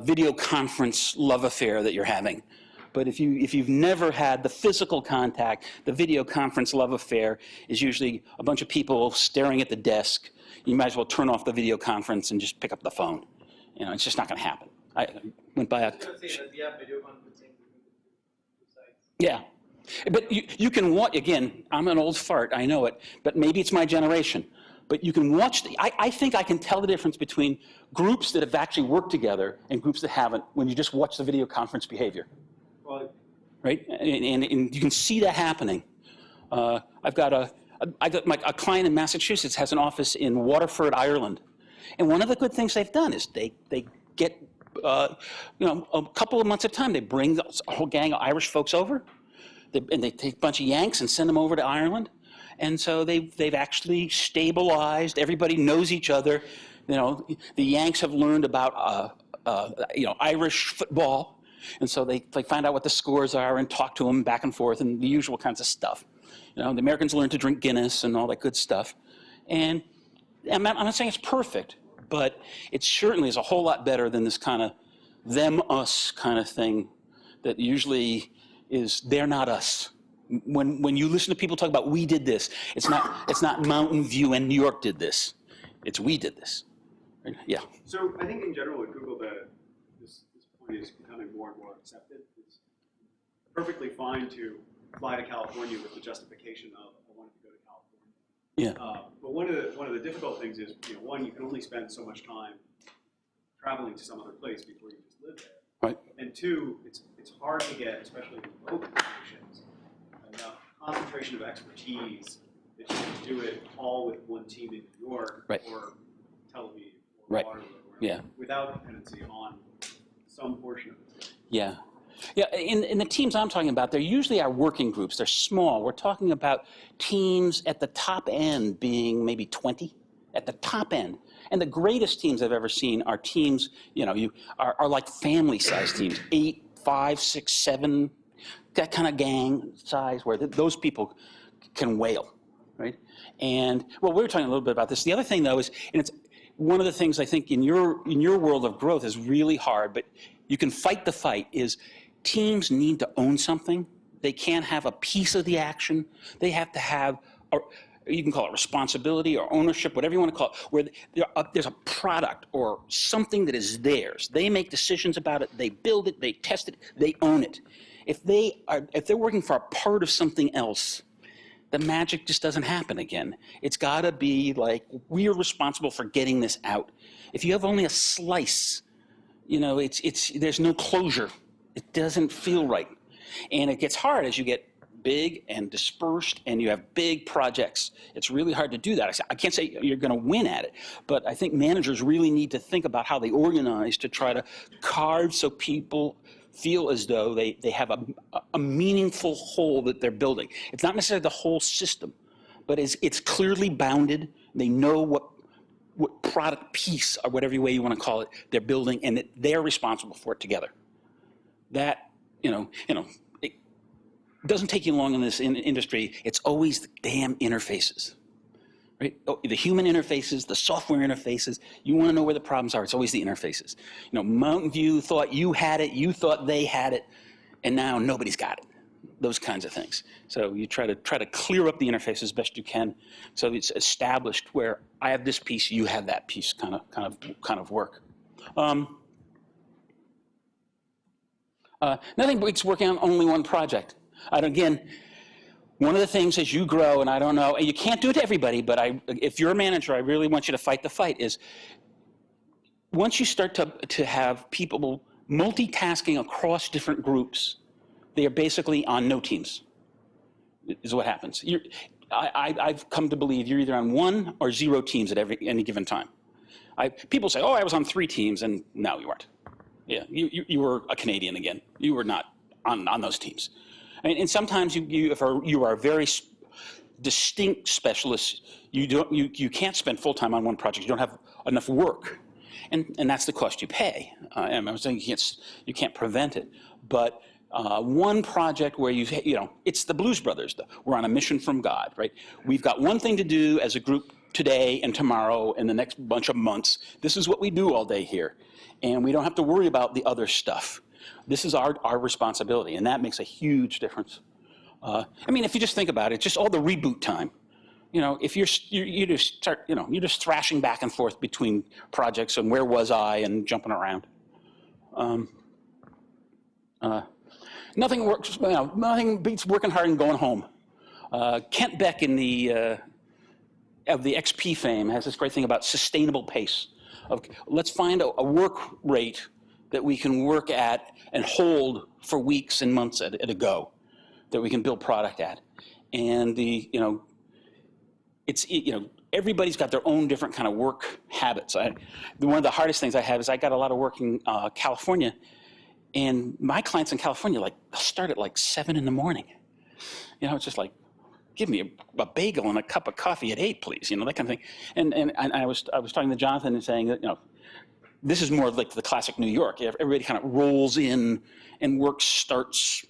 video conference love affair that you're having. But if you've never had the physical contact, the video conference love affair is usually a bunch of people staring at the desk. You might as well turn off the video conference and just pick up the phone. It's just not going to happen. I went by a... Yeah. But you can watch, again, I'm an old fart, I know it, but maybe it's my generation. But you can watch, I think I can tell the difference between groups that have actually worked together and groups that haven't when you just watch the video conference behavior. Right? And you can see that happening. I've got a client in Massachusetts has an office in Waterford, Ireland. And one of the good things they've done is they get, a couple of months at a time, they bring a whole gang of Irish folks over. And they take a bunch of Yanks and send them over to Ireland. And so they've actually stabilized. Everybody knows each other. The Yanks have learned about Irish football, and so they find out what the scores are and talk to them back and forth and the usual kinds of stuff. The Americans learn to drink Guinness and all that good stuff. And I'm not saying it's perfect, but it certainly is a whole lot better than this kind of them-us kind of thing that usually is they're not us. When you listen to people talk about we did this, it's not Mountain View and New York did this. It's we did this. Right? Yeah. So I think in general at Google this point is becoming more and more accepted. It's perfectly fine to fly to California with the justification of I wanted to go to California. Yeah. But one of the difficult things is one, you can only spend so much time traveling to some other place before you just live there. Right. And two, it's hard to get, especially in remote locations, enough concentration of expertise that you can do it all with one team in New York right. or Tel Aviv or right. Waterloo, yeah. without dependency on some portion of the team. Yeah. Yeah, in the teams I'm talking about, they're usually our working groups. They're small. We're talking about teams at the top end being maybe 20, at the top end. And the greatest teams I've ever seen are teams, are like family-sized teams, 8, 5, 6, 7, that kind of gang size where those people can wail, right? And, well, we were talking a little bit about this. The other thing, though, is, and it's one of the things I think in your world of growth is really hard, but you can fight the fight, is teams need to own something. They can't have a piece of the action. They have to have, you can call it responsibility or ownership, whatever you want to call it, where there's a product or something that is theirs. They make decisions about it. They build it. They test it. They own it. If they're working for a part of something else, the magic just doesn't happen again. It's got to be like, we are responsible for getting this out. If you have only a slice, there's no closure. It doesn't feel right. And it gets hard as you get big and dispersed and you have big projects. It's really hard to do that. I can't say you're going to win at it, but I think managers really need to think about how they organize to try to carve so people feel as though they have a meaningful whole that they're building. It's not necessarily the whole system, but it's clearly bounded. They know what product piece, or whatever way you want to call it, they're building, and that they're responsible for it together. That, it doesn't take you long in this industry. It's always the damn interfaces, right? The human interfaces, the software interfaces. You want to know where the problems are. It's always the interfaces. Mountain View thought you had it, you thought they had it, and now nobody's got it. Those kinds of things. So you try to clear up the interface as best you can, so it's established where I have this piece, you have that piece, kind of work. Nothing beats working on only one project. Again, one of the things as you grow, and I don't know, and you can't do it to everybody, but if you're a manager, I really want you to fight the fight, is once you start to have people multitasking across different groups, they are basically on no teams, is what happens. I've come to believe you're either on 1 or 0 teams at any given time. People say, oh, I was on 3 teams, and no, you weren't. Yeah, you were a Canadian again. You were not on those teams. And sometimes if you are a very distinct specialist, you can't spend full time on one project. You don't have enough work, and that's the cost you pay. And I'm saying you can't prevent it, but one project where it's the Blues Brothers. We're on a mission from God, right? We've got one thing to do as a group today and tomorrow and the next bunch of months. This is what we do all day here. And we don't have to worry about the other stuff. This is our responsibility, and that makes a huge difference. If you just think about it, just all the reboot time. If you just start, you're just thrashing back and forth between projects and where was I and jumping around. Nothing beats working hard and going home. Kent Beck of the XP fame has this great thing about sustainable pace. Let's find a work rate that we can work at and hold for weeks and months at a go, that we can build product at. And everybody's got their own different kind of work habits. One of the hardest things I have is I got a lot of work in California, and my clients in California start at 7 in the morning. It's just like, give me a bagel and a cup of coffee at 8, please. That kind of thing. And I was talking to Jonathan and saying that this is more like the classic New York. Everybody kind of rolls in, and work starts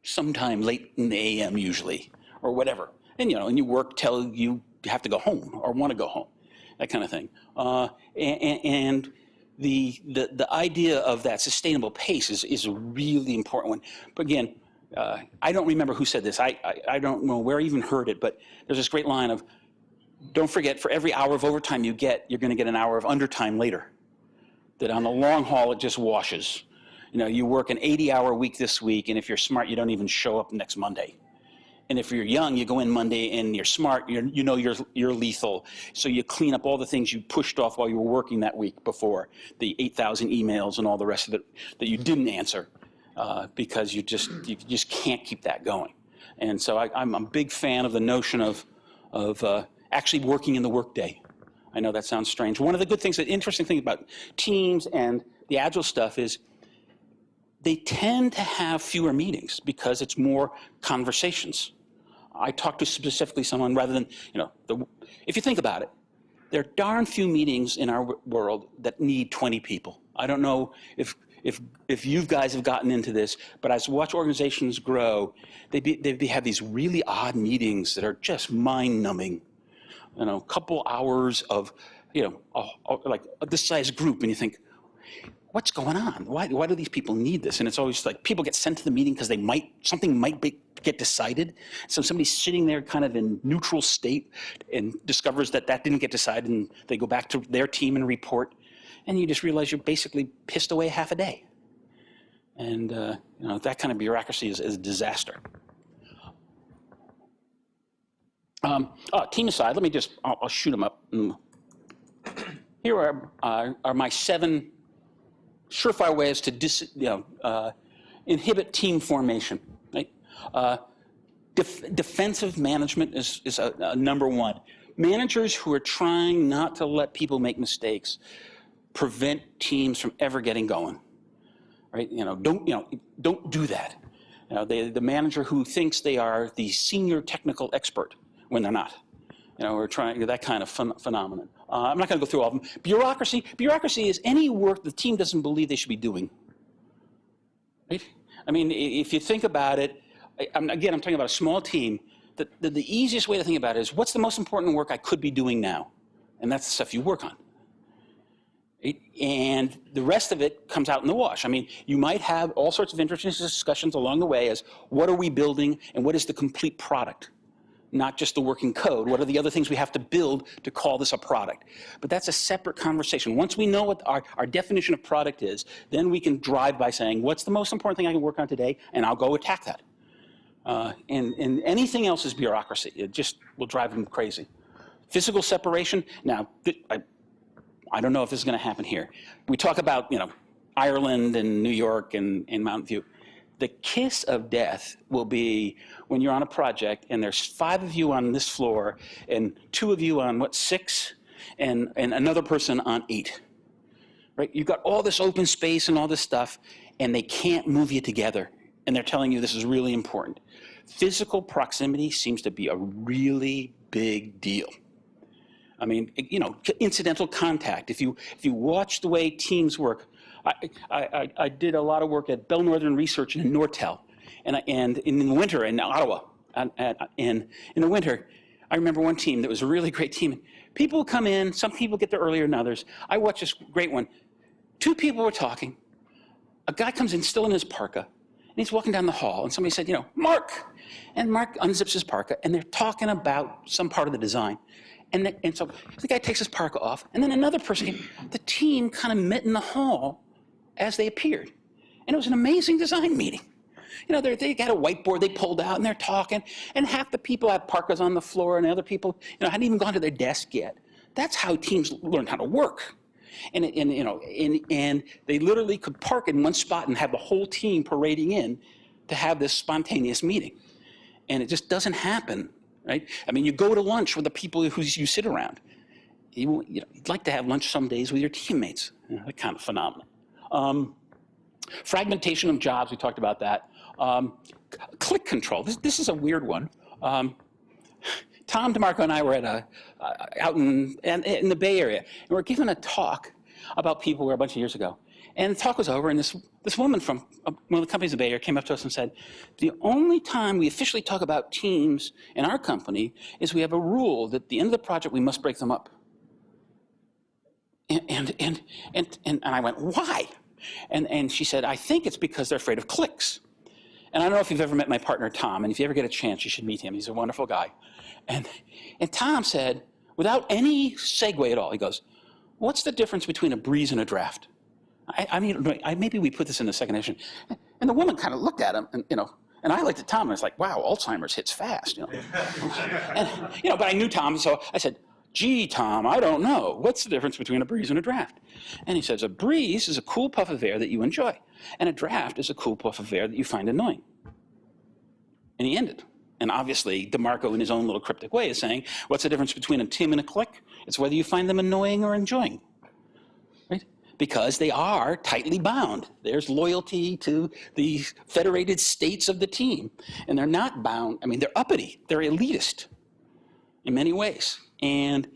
sometime late in the AM usually, or whatever. And and you work till you have to go home or want to go home, that kind of thing. And the idea of that sustainable pace is a really important one. But again, I don't remember who said this. I don't know where I even heard it, but there's this great line of, don't forget, for every hour of overtime you get, you're going to get an hour of undertime later. That on the long haul, it just washes. You work an 80-hour week this week, and if you're smart, you don't even show up next Monday. And if you're young, you go in Monday and you're smart, you know you're lethal. So you clean up all the things you pushed off while you were working that week before, the 8,000 emails and all the rest of it that you didn't answer, because you just can't keep that going. And so I'm a big fan of the notion of actually working in the workday. I know that sounds strange. One of the good things, the interesting thing about teams and the Agile stuff is they tend to have fewer meetings because it's more conversations. I talk to specifically someone rather than, if you think about it, there are darn few meetings in our world that need 20 people. I don't know if you guys have gotten into this, but as I watch organizations grow, they have these really odd meetings that are just mind-numbing. A couple hours of, like this size group, and you think, what's going on? Why do these people need this? And it's always like people get sent to the meeting because something might get decided. So somebody's sitting there kind of in neutral state and discovers that didn't get decided, and they go back to their team and report, and you just realize you're basically pissed away half a day. And that kind of bureaucracy is a disaster. Team aside, let me I'll shoot them up. Here are my 7 surefire ways to inhibit team formation. Right? Defensive management is a number 1. Managers who are trying not to let people make mistakes prevent teams from ever getting going. Right? Don't do that. The manager who thinks they are the senior technical expert when they're not. We're trying that kind of phenomenon. I'm not going to go through all of them. Bureaucracy is any work the team doesn't believe they should be doing. Right? I mean, if you think about it, I'm talking about a small team. The easiest way to think about it is, what's the most important work I could be doing now? And that's the stuff you work on. Right? And the rest of it comes out in the wash. I mean, you might have all sorts of interesting discussions along the way as, what are we building and what is the complete product? Not just the working code. What are the other things we have to build to call this a product? But that's a separate conversation. Once we know what our definition of product is, then we can drive by saying, what's the most important thing I can work on today? And I'll go attack that. And anything else is bureaucracy. It just will drive them crazy. Physical separation. Now, I don't know if this is going to happen here. We talk about, Ireland and New York and Mountain View. The kiss of death will be when you're on a project and there's 5 of you on this floor and 2 of you on 6 and another person on 8. Right? You've got all this open space and all this stuff, and they can't move you together. And they're telling you this is really important. Physical proximity seems to be a really big deal. I mean, incidental contact. If you watch the way teams work, I did a lot of work at Bell Northern Research in Nortel, and in the winter in Ottawa, and in the winter, I remember one team that was a really great team. People come in, some people get there earlier than others. I watched this great one. 2 people were talking. A guy comes in still in his parka, and he's walking down the hall, and somebody said, Mark, and Mark unzips his parka, and they're talking about some part of the design. And so the guy takes his parka off, and then another person came. The team kind of met in the hall as they appeared. And it was an amazing design meeting. They got a whiteboard they pulled out, and they're talking, and half the people have parkas on the floor, and the other people, hadn't even gone to their desk yet. That's how teams learn how to work. And they literally could park in one spot and have the whole team parading in to have this spontaneous meeting. And it just doesn't happen, right? I mean, you go to lunch with the people who you sit around. You'd like to have lunch some days with your teammates. That kind of phenomenon. Fragmentation of jobs, we talked about that. Click control, this is a weird one. Tom DeMarco and I were out in the Bay Area, and we were given a talk about peopleware a bunch of years ago. And the talk was over, and this woman from one of the companies in the Bay Area came up to us and said, the only time we officially talk about teams in our company is we have a rule that at the end of the project we must break them up. And I went, why? And she said, I think it's because they're afraid of clicks. And I don't know if you've ever met my partner, Tom, and if you ever get a chance, you should meet him. He's a wonderful guy. And Tom said, without any segue at all, he goes, what's the difference between a breeze and a draft? Maybe we put this in the second edition. And the woman kind of looked at him, and And I looked at Tom and I was like, wow, Alzheimer's hits fast, And, but I knew Tom, so I said, gee, Tom, I don't know. What's the difference between a breeze and a draft? And he says, a breeze is a cool puff of air that you enjoy, and a draft is a cool puff of air that you find annoying. And he ended. And obviously, DeMarco, in his own little cryptic way, is saying, what's the difference between a Tim and a click? It's whether you find them annoying or enjoying, right? Because they are tightly bound. There's loyalty to the federated states of the team. And they're not bound. I mean, they're uppity. They're elitist in many ways. And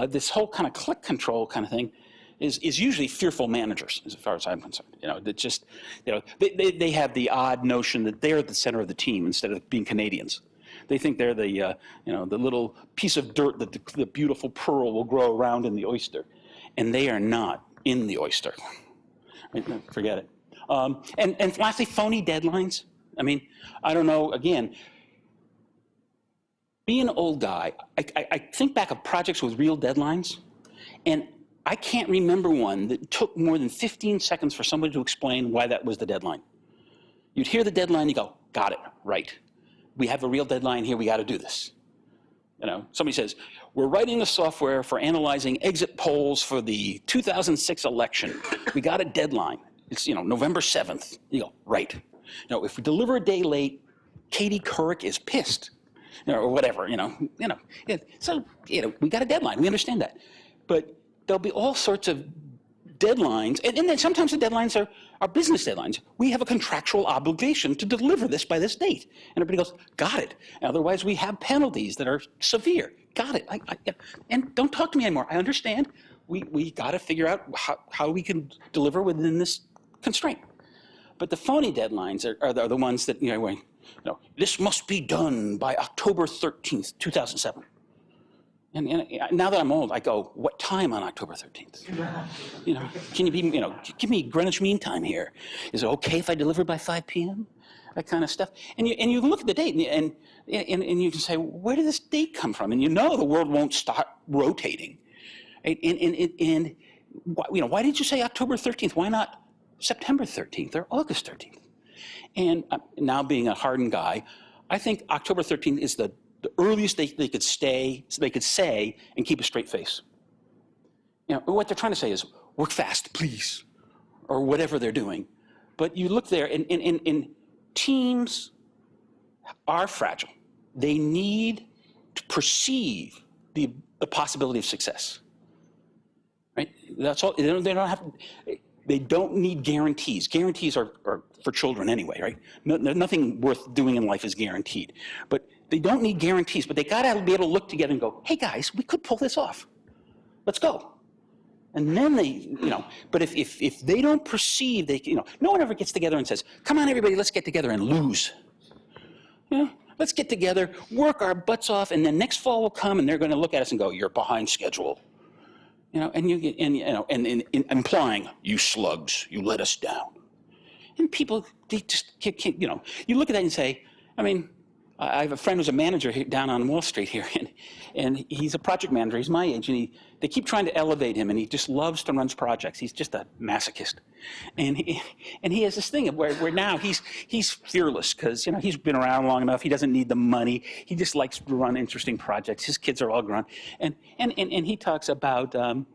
this whole kind of click control kind of thing is usually fearful managers, as far as I'm concerned. That just, they have the odd notion that they're at the center of the team instead of being Canadians. They think they're the, the little piece of dirt that the beautiful pearl will grow around in the oyster. And they are not in the oyster. Right? No, forget it. And lastly, phony deadlines. I mean, I don't know, again, being an old guy, I think back of projects with real deadlines, and I can't remember one that took more than 15 seconds for somebody to explain why that was the deadline. You'd hear the deadline, you go, got it, right. We have a real deadline here, we got to do this. Somebody says, we're writing the software for analyzing exit polls for the 2006 election. We got a deadline. It's, November 7th. You go, right. If we deliver a day late, Katie Couric is pissed. Or whatever, So, we got a deadline. We understand that. But there'll be all sorts of deadlines. And then sometimes the deadlines are business deadlines. We have a contractual obligation to deliver this by this date. And everybody goes, got it. Otherwise, we have penalties that are severe. Got it. And don't talk to me anymore. I understand. We got to figure out how we can deliver within this constraint. But the phony deadlines are the ones that, this must be done by October 13th, 2007. And now that I'm old, I go, what time on October 13th? Can you be, give me Greenwich Mean Time here. Is it okay if I deliver by 5 p.m.? That kind of stuff. And you look at the date and you can say, where did this date come from? And the world won't start rotating. And why did you say October 13th? Why not September 13th or August 13th? And now being a hardened guy, I think October 13th is the earliest they could say and keep a straight face. What they're trying to say is, work fast, please, or whatever they're doing. But you look there, and teams are fragile. They need to perceive the possibility of success. Right? That's all. They don't need guarantees. Guarantees are for children anyway, right? Nothing worth doing in life is guaranteed. But they don't need guarantees, but they got to be able to look together and go, hey guys, we could pull this off. Let's go. And then they, but if they don't perceive, no one ever gets together and says, come on everybody, let's get together and lose. Let's get together, work our butts off, and then next fall will come and they're going to look at us and go, you're behind schedule. And implying, you slugs, you let us down. And people, they just can't, you look at that and say, I have a friend who's a manager down on Wall Street here, and he's a project manager. He's my age, and they keep trying to elevate him, and he just loves to run projects. He's just a masochist, and he has this thing of where now he's fearless because he's been around long enough. He doesn't need the money. He just likes to run interesting projects. His kids are all grown, and he talks about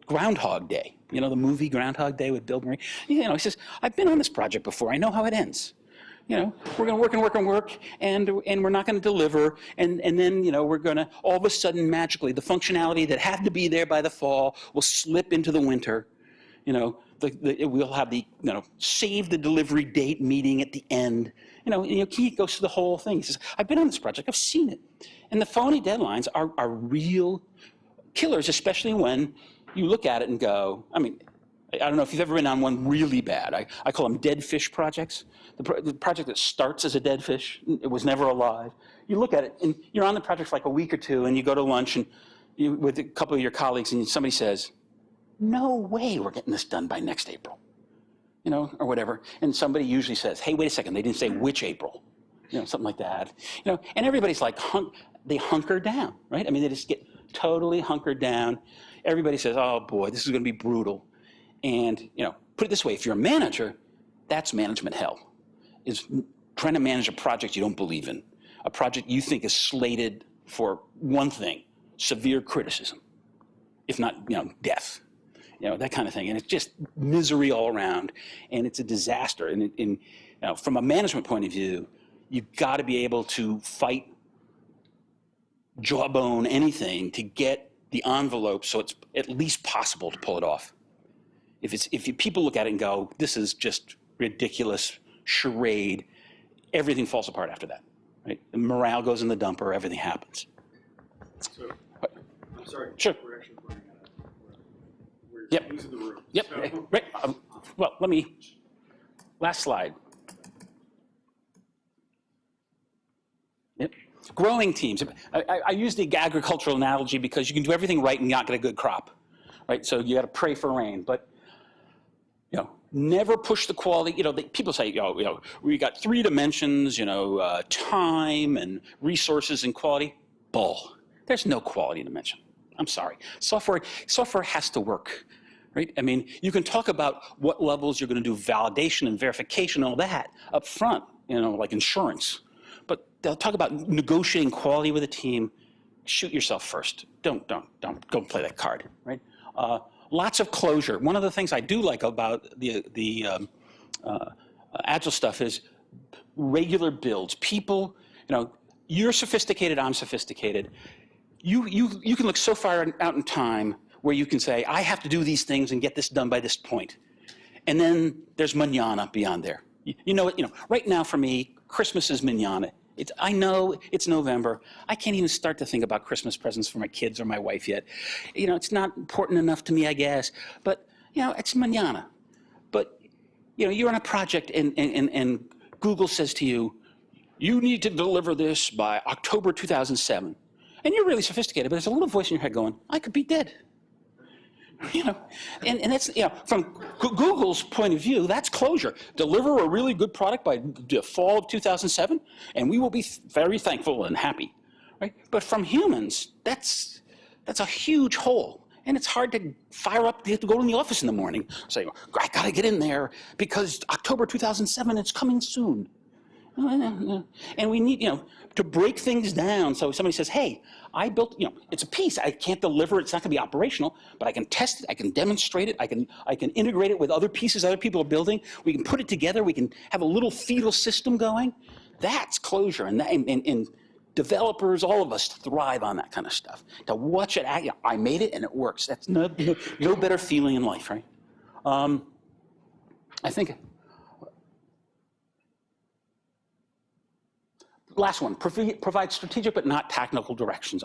Groundhog Day. The movie Groundhog Day with Bill Murray. He says, I've been on this project before. I know how it ends. We're going to work and work and work, and we're not going to deliver, and then, we're going to, all of a sudden, magically, the functionality that had to be there by the fall will slip into the winter. We'll have the, save the delivery date meeting at the end. He goes through the whole thing. He says, I've been on this project, I've seen it. And the phony deadlines are real killers, especially when you look at it and go, I don't know if you've ever been on one really bad. I call them dead fish projects. The project that starts as a dead fish, it was never alive. You look at it, and you're on the project for like a week or two, and you go to lunch and with a couple of your colleagues, and somebody says, no way we're getting this done by next April, or whatever. And somebody usually says, hey, wait a second, they didn't say which April, something like that. And everybody's like, they hunker down, right? They just get totally hunkered down. Everybody says, oh boy, this is going to be brutal. And, put it this way, if you're a manager, that's management hell, is trying to manage a project you don't believe in, a project you think is slated for one thing, severe criticism, if not, death, that kind of thing. And it's just misery all around, and it's a disaster. And from a management point of view, you've got to be able to fight, jawbone anything to get the envelope so it's at least possible to pull it off. If people look at it and go, this is just ridiculous charade, everything falls apart after that, right? The morale goes in the dumper, everything happens. So, I'm sorry. Sure. We're actually running out of, we're Yep. losing the room. Yep, So, right. Well, last slide. Yep. Growing teams. I use the agricultural analogy because you can do everything right and not get a good crop, right? So you got to pray for rain, but never push the quality. People say, we got 3 dimensions, time and resources and quality. Bull. There's no quality dimension. I'm sorry. Software has to work, right? I mean, you can talk about what levels you're going to do validation and verification and all that up front, like insurance. But they'll talk about negotiating quality with a team. Shoot yourself first. Don't play that card, right? Lots of closure. One of the things I do like about the Agile stuff is regular builds. People, you're sophisticated, I'm sophisticated. You can look so far out in time where you can say, I have to do these things and get this done by this point. And then there's manana beyond there. Right now for me, Christmas is manana. I know it's November. I can't even start to think about Christmas presents for my kids or my wife yet. It's not important enough to me, I guess. But, it's manana. But, you're on a project and Google says to you, you need to deliver this by October 2007. And you're really sophisticated, but there's a little voice in your head going, I could be dead. And that's, from Google's point of view, that's closure. Deliver a really good product by the fall of 2007, and we will be very thankful and happy, right? But from humans, that's a huge hole. And it's hard to fire up, you have to go to the office in the morning, say, I gotta get in there because October 2007, it's coming soon. And we need, to break things down. So somebody says, hey, I built, it's a piece. I can't deliver it. It's not going to be operational, but I can test it. I can demonstrate it. I can integrate it with other pieces other people are building. We can put it together. We can have a little fetal system going. That's closure. And developers, all of us thrive on that kind of stuff. To watch it, I made it and it works. That's no better feeling in life, right? I think. Last one, provide strategic but not technical directions.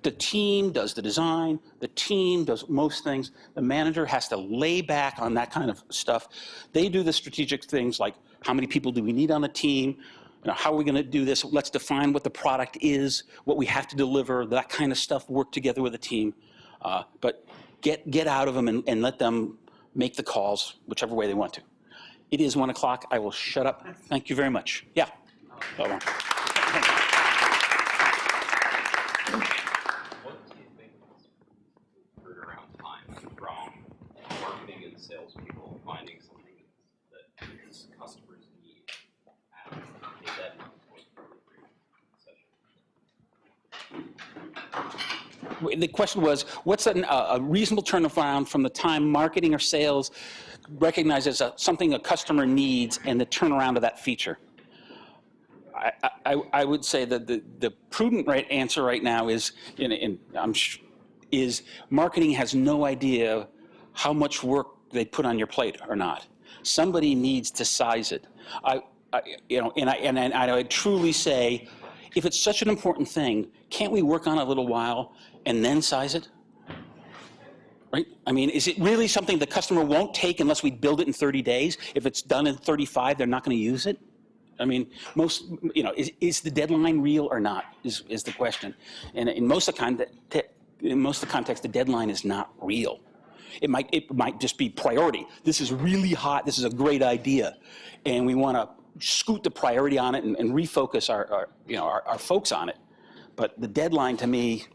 The team does the design, the team does most things. The manager has to lay back on that kind of stuff. They do the strategic things like how many people do we need on the team? How are we going to do this? Let's define what the product is, what we have to deliver, that kind of stuff, work together with the team. But get out of them and let them make the calls whichever way they want to. It is 1 o'clock. I will shut up. Thank you very much. Yeah. Bye-bye. What do you think is heard around time from marketing and salespeople finding something that customers need at a deadline session? The question was, what's a reasonable turnaround from the time marketing or sales recognizes something a customer needs and the turnaround of that feature? I would say that the prudent answer right now is marketing has no idea how much work they put on your plate or not. Somebody needs to size it. I would truly say, if it's such an important thing, can't we work on it a little while and then size it? Right? I mean, is it really something the customer won't take unless we build it in 30 days? If it's done in 35, they're not going to use it? I mean, is the deadline real or not is the question. And in most of the context, the deadline is not real. It might just be priority. This is really hot. This is a great idea, and we want to scoot the priority on it and refocus our folks on it. But the deadline, to me,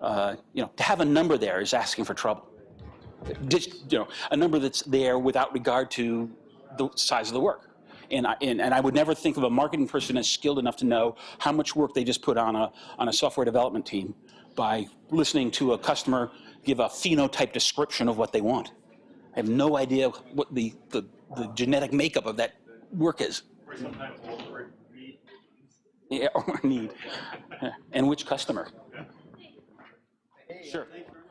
to have a number there is asking for trouble. Just a number that's there without regard to the size of the work. And I would never think of a marketing person as skilled enough to know how much work they just put on a software development team by listening to a customer give a phenotype description of what they want. I have no idea what the genetic makeup of that work is. Or sometimes over need. Yeah, or need. And which customer. Sure. Thank you very much.